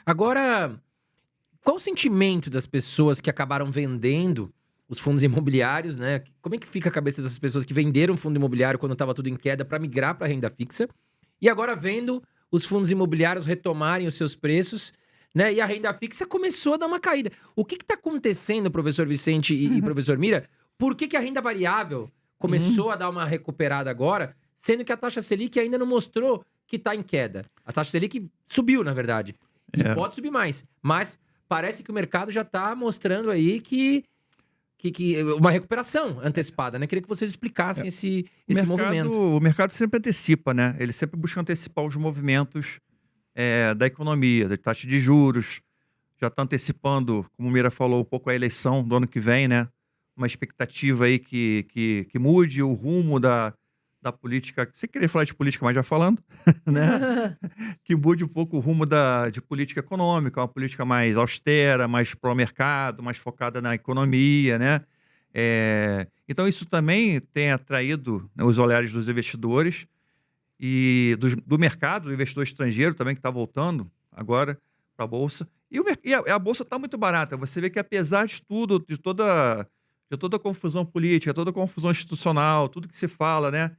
Agora, qual o sentimento das pessoas que acabaram vendendo os fundos imobiliários, né? Como é que fica a cabeça dessas pessoas que venderam fundo imobiliário quando estava tudo em queda para migrar para renda fixa e agora vendo os fundos imobiliários retomarem os seus preços, né? E a renda fixa começou a dar uma caída. O que está acontecendo, professor Vicente e professor Mira? Por que a renda variável começou a dar uma recuperada agora, sendo que a taxa Selic ainda não mostrou que está em queda? A taxa Selic subiu, na verdade. E pode subir mais. Mas parece que o mercado já está mostrando aí que uma recuperação antecipada, né? Queria que vocês explicassem esse movimento. O mercado sempre antecipa, né? Ele sempre busca antecipar os movimentos da economia, da taxa de juros. Já está antecipando, como o Mira falou, um pouco a eleição do ano que vem, né? Uma expectativa aí que mude o rumo da política, sem querer falar de política, mas já falando, né? Que mude um pouco o rumo de política econômica, uma política mais austera, mais pró-mercado, mais focada na economia, né? Então isso também tem atraído, né, os olhares dos investidores e do mercado, do investidor estrangeiro também, que está voltando agora para a Bolsa. E a Bolsa está muito barata. Você vê que apesar de tudo, de toda a confusão política, toda a confusão institucional, tudo que se fala, né?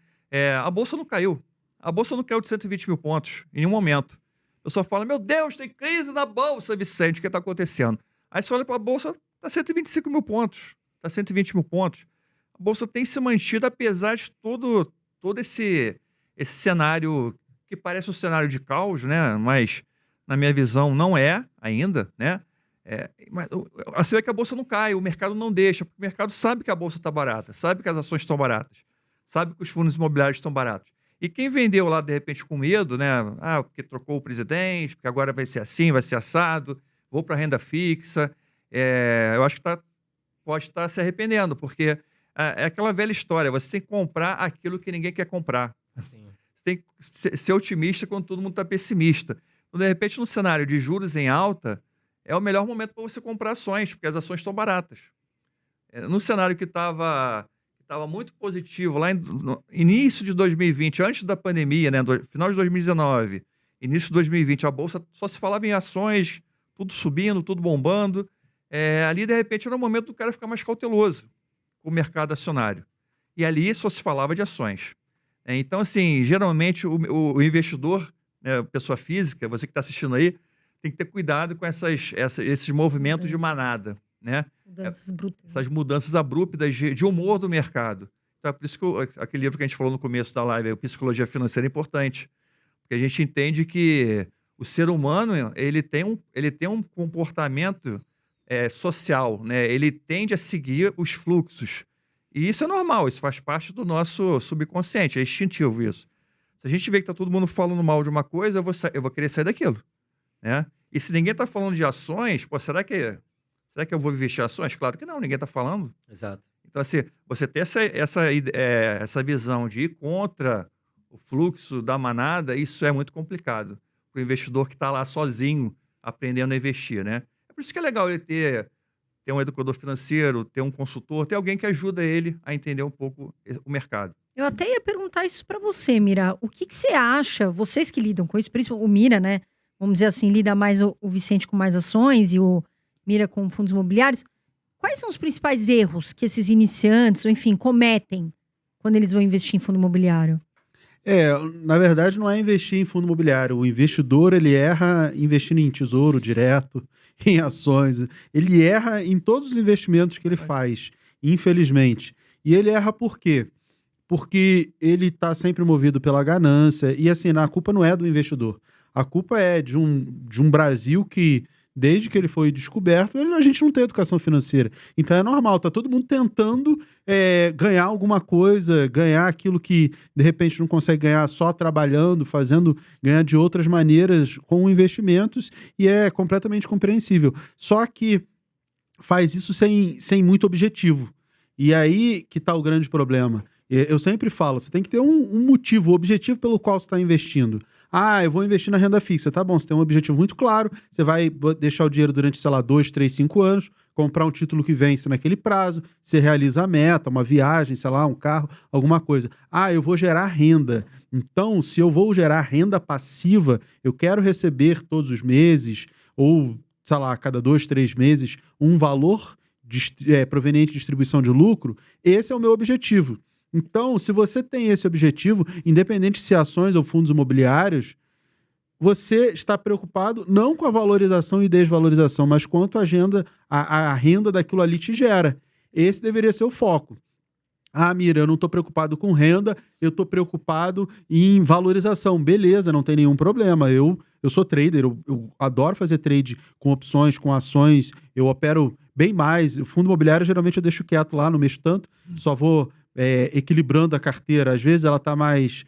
A Bolsa não caiu. A Bolsa não caiu de 120 mil pontos em nenhum momento. Eu só falo, meu Deus, tem crise na Bolsa, Vicente, o que está acontecendo? Aí você olha para a Bolsa, está 125 mil pontos, está 120 mil pontos. A Bolsa tem se mantido apesar de todo esse cenário que parece um cenário de caos, né? Mas, na minha visão, não é ainda, né? Mas você vê que a Bolsa não cai, o mercado não deixa, porque o mercado sabe que a Bolsa está barata, sabe que as ações estão baratas, sabe que os fundos imobiliários estão baratos. E quem vendeu lá, de repente, com medo, né? Porque trocou o presidente, porque agora vai ser assim, vai ser assado, vou para a renda fixa. Eu acho que pode estar se arrependendo, porque é aquela velha história, você tem que comprar aquilo que ninguém quer comprar. Sim. Você tem que ser otimista quando todo mundo está pessimista. Então, de repente, no cenário de juros em alta, é o melhor momento para você comprar ações, porque as ações estão baratas. No cenário que estava muito positivo, lá no início de 2020, antes da pandemia, né, final de 2019, início de 2020, a Bolsa só se falava em ações, tudo subindo, tudo bombando. Ali, de repente, era o momento do cara ficar mais cauteloso com o mercado acionário. E ali só se falava de ações. Então, assim, geralmente o investidor, né, pessoa física, você que está assistindo aí, tem que ter cuidado com esses movimentos de manada, né? Mudanças brutas. Essas mudanças abruptas de humor do mercado. Então, é por isso que aquele livro que a gente falou no começo da live, Psicologia Financeira, é importante. Porque a gente entende que o ser humano, ele tem um comportamento social, né? Ele tende a seguir os fluxos. E isso é normal, isso faz parte do nosso subconsciente, é instintivo isso. Se a gente vê que está todo mundo falando mal de uma coisa, eu vou querer sair daquilo, né? E se ninguém está falando de ações, será que eu vou investir em ações? Claro que não, ninguém está falando. Exato. Então, assim, você ter essa visão de ir contra o fluxo da manada, isso é muito complicado para o investidor que está lá sozinho, aprendendo a investir, né? É por isso que é legal ele ter um educador financeiro, ter um consultor, ter alguém que ajuda ele a entender um pouco o mercado. Eu até ia perguntar isso para você, Mira. O que você acha, vocês que lidam com isso, principalmente o Mira, né? Vamos dizer assim, lida mais o Vicente com mais ações e o Mira com fundos imobiliários. Quais são os principais erros que esses iniciantes, ou enfim, cometem quando eles vão investir em fundo imobiliário? Na verdade, não é investir em fundo imobiliário. O investidor, ele erra investindo em tesouro direto, em ações. Ele erra em todos os investimentos que ele faz, infelizmente. E ele erra por quê? Porque ele está sempre movido pela ganância. E assim, a culpa não é do investidor. A culpa é de um Brasil que, desde que ele foi descoberto, a gente não tem educação financeira. Então é normal, tá todo mundo tentando ganhar alguma coisa, ganhar aquilo que de repente não consegue ganhar só trabalhando, ganhar de outras maneiras com investimentos, e é completamente compreensível. Só que faz isso sem muito objetivo. E aí que tá o grande problema. Eu sempre falo, você tem que ter um motivo, objetivo pelo qual você está investindo. Eu vou investir na renda fixa. Tá bom, você tem um objetivo muito claro, você vai deixar o dinheiro durante, 2, 3, 5 anos, comprar um título que vence naquele prazo, você realiza a meta, uma viagem, um carro, alguma coisa. Eu vou gerar renda. Então, se eu vou gerar renda passiva, eu quero receber todos os meses, ou, sei lá, a cada 2, 3 meses, um valor proveniente de distribuição de lucro, esse é o meu objetivo. Então, se você tem esse objetivo, independente se ações ou fundos imobiliários, você está preocupado não com a valorização e desvalorização, mas quanto a renda daquilo ali te gera. Esse deveria ser o foco. Ah, Mira, eu não estou preocupado com renda, eu estou preocupado em valorização. Beleza, não tem nenhum problema. Eu sou trader, eu adoro fazer trade com opções, com ações, eu opero bem mais. O fundo imobiliário, geralmente, eu deixo quieto lá, não mexo tanto, só vou equilibrando a carteira. Às vezes ela está mais,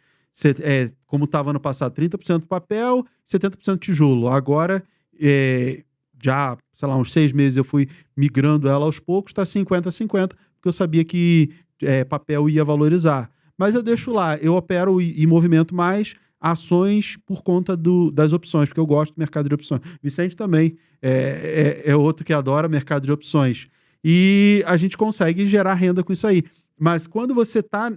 como estava no passado, 30% papel, 70% tijolo. Agora, já, sei lá, uns 6 meses eu fui migrando ela aos poucos, está 50-50, porque eu sabia que papel ia valorizar. Mas eu deixo lá, eu opero e movimento mais ações por conta das opções, porque eu gosto do mercado de opções. Vicente também é outro que adora mercado de opções. E a gente consegue gerar renda com isso aí. Mas quando você está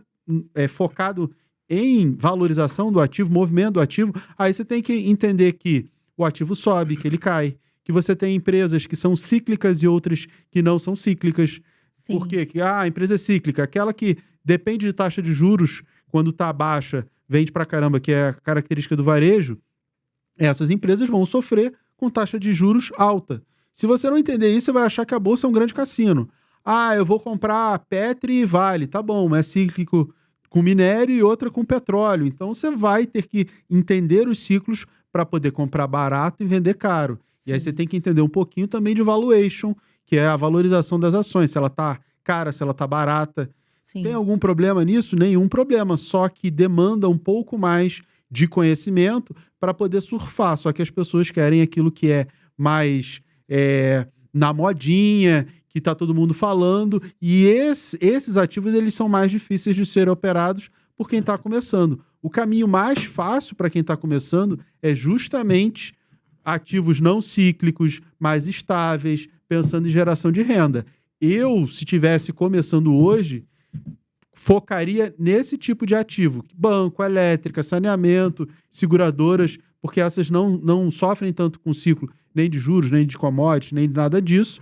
focado em valorização do ativo, movimento do ativo, aí você tem que entender que o ativo sobe, que ele cai, que você tem empresas que são cíclicas e outras que não são cíclicas. Sim. Por quê? A empresa é cíclica. Aquela que depende de taxa de juros, quando está baixa, vende pra caramba, que é a característica do varejo, essas empresas vão sofrer com taxa de juros alta. Se você não entender isso, você vai achar que a bolsa é um grande cassino. Ah, eu vou comprar Petri e Vale. Tá bom, é cíclico com minério e outra com petróleo. Então você vai ter que entender os ciclos para poder comprar barato e vender caro. Sim. E aí você tem que entender um pouquinho também de valuation, que é a valorização das ações, se ela tá cara, se ela tá barata. Sim. Tem algum problema nisso? Nenhum problema, só que demanda um pouco mais de conhecimento para poder surfar, só que as pessoas querem aquilo que é mais na modinha, que tá todo mundo falando, e esses ativos eles são mais difíceis de serem operados por quem está começando. O caminho mais fácil para quem está começando é justamente ativos não cíclicos, mais estáveis, pensando em geração de renda. Eu, se tivesse começando hoje, focaria nesse tipo de ativo. Banco, elétrica, saneamento, seguradoras, porque essas não sofrem tanto com ciclo nem de juros, nem de commodities, nem de nada disso.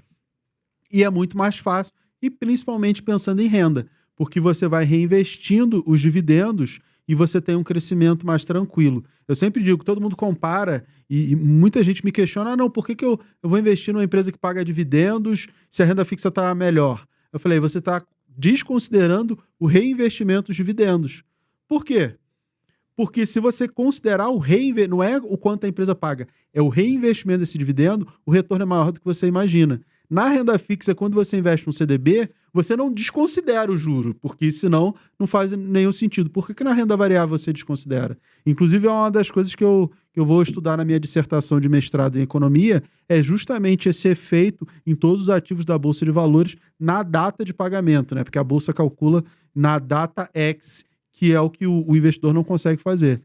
E é muito mais fácil, e principalmente pensando em renda, porque você vai reinvestindo os dividendos e você tem um crescimento mais tranquilo. Eu sempre digo que todo mundo compara e muita gente me questiona, não, por que eu vou investir numa empresa que paga dividendos se a renda fixa está melhor? Eu falei, você está desconsiderando o reinvestimento dos dividendos. Por quê? Porque se você considerar o reinvestimento, não é o quanto a empresa paga, é o reinvestimento desse dividendo, o retorno é maior do que você imagina. Na renda fixa, quando você investe no CDB, você não desconsidera o juro, porque senão não faz nenhum sentido. Por que na renda variável você desconsidera? Inclusive, é uma das coisas que eu vou estudar na minha dissertação de mestrado em economia, é justamente esse efeito em todos os ativos da Bolsa de Valores na data de pagamento, né? Porque a Bolsa calcula na data X, que é o que o investidor não consegue fazer.